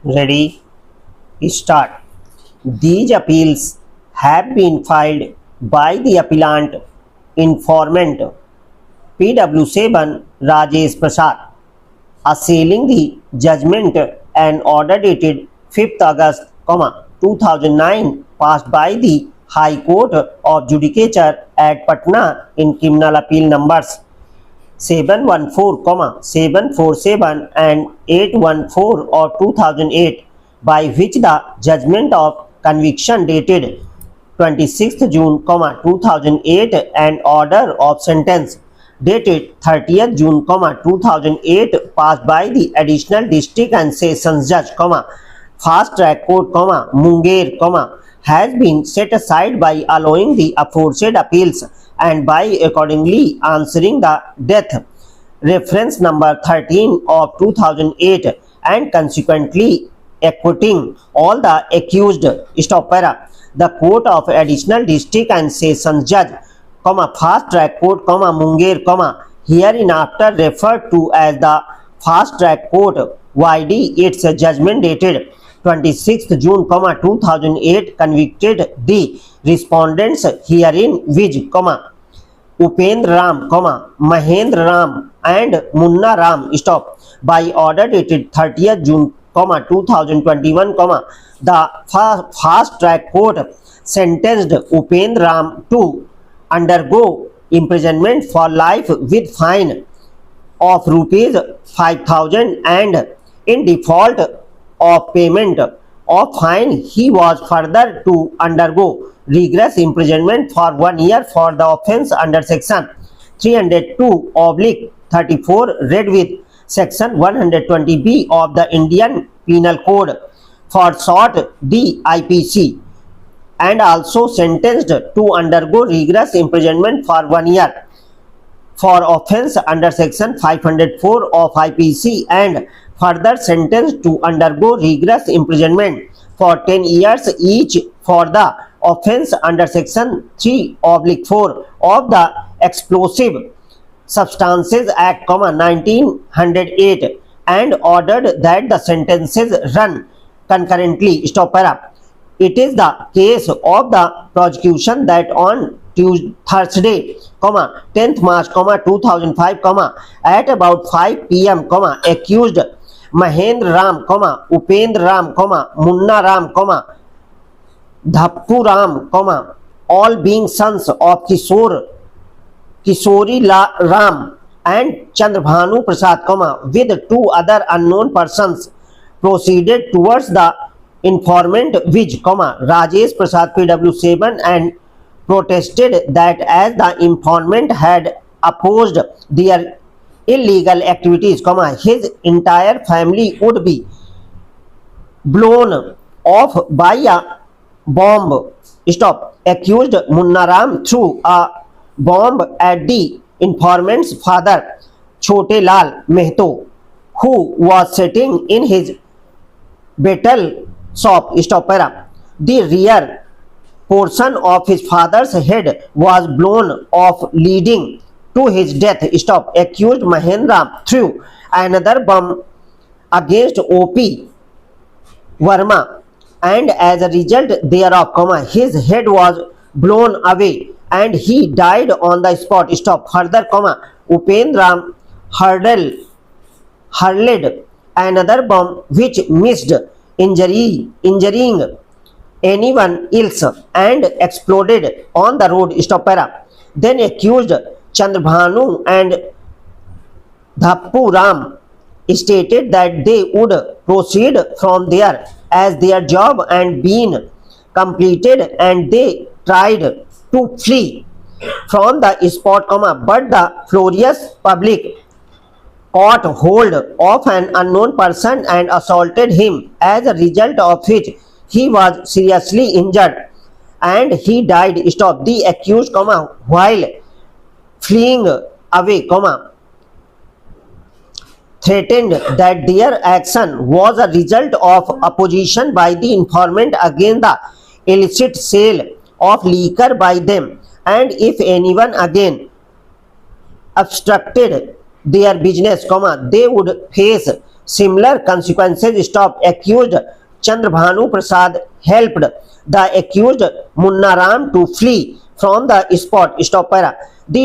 Ready? Start. These appeals have been filed by the appellant informant PW7 Rajesh Prasad, assailing the judgment and order dated 5th August, 2009 passed by the High Court of Judicature at Patna in criminal appeal numbers 714, 747 and 814 of 2008, by which the judgment of conviction dated 26th June, 2008 and order of sentence dated 30th June, 2008 passed by the additional district and sessions judge, fast track court, Munger, has been set aside by allowing the aforesaid appeals and by accordingly answering the death reference number 13 of 2008 and consequently acquitting all the accused. Stop para. The court of additional district and sessions judge, fast track court, Munger, hereinafter referred to as the fast track court, YD, its judgment dated 26th June, 2008 convicted the respondents herein which, Upendra Ram, Mahendra Ram and Munna Ram, by order dated 30th June, 2021, the fast track court sentenced Upendra Ram to undergo imprisonment for life with fine of rupees 5,000 and in default of payment of fine he was further to undergo rigorous imprisonment for 1 year for the offence under section 302/34 read with section 120B of the Indian Penal Code for short the IPC, and also sentenced to undergo rigorous imprisonment for 1 year for offence under section 504 of IPC and further sentenced to undergo rigorous imprisonment for 10 years each for the offence under section 3/4 of the Explosive Substances Act, 1908 and ordered that the sentences run concurrently. Stop para. It is the case of the prosecution that on Thursday, 10th March, 2005, at about 5 p.m., accused Mahendra Ram, Upendra Ram, Munna Ram, Dhappu Ram, all being sons of Kishori Ram and Chandrabhanu Prasad, with two other unknown persons proceeded towards the informant which, Rajesh Prasad PW7, and protested that as the informant had opposed their illegal activities, his entire family would be blown off by a bomb. Accused Munna Ram threw a bomb at the informant's father, Chote Lal Mehto, who was sitting in his betel shop. The rear portion of his father's head was blown off, leading to his death. Accused Mahendra threw another bomb against O.P. Verma, and as a result thereof, his head was blown away and he died on the spot. Further, Upendra hurled another bomb which missed, injuring anyone else and exploded on the road. Then accused Chandrabhanu and Dhappu Ram stated that they would proceed from there as their job and been completed, and they tried to flee from the spot, but the furious public caught hold of an unknown person and assaulted him, as a result of which he was seriously injured and he died. The accused, while fleeing away, threatened that their action was a result of opposition by the informant against the illicit sale of liquor by them, and if anyone again obstructed their business, they would face Similar consequences stop accused Chandrabhanu Prasad helped the accused Munna Ram to flee from the spot. Stop para. The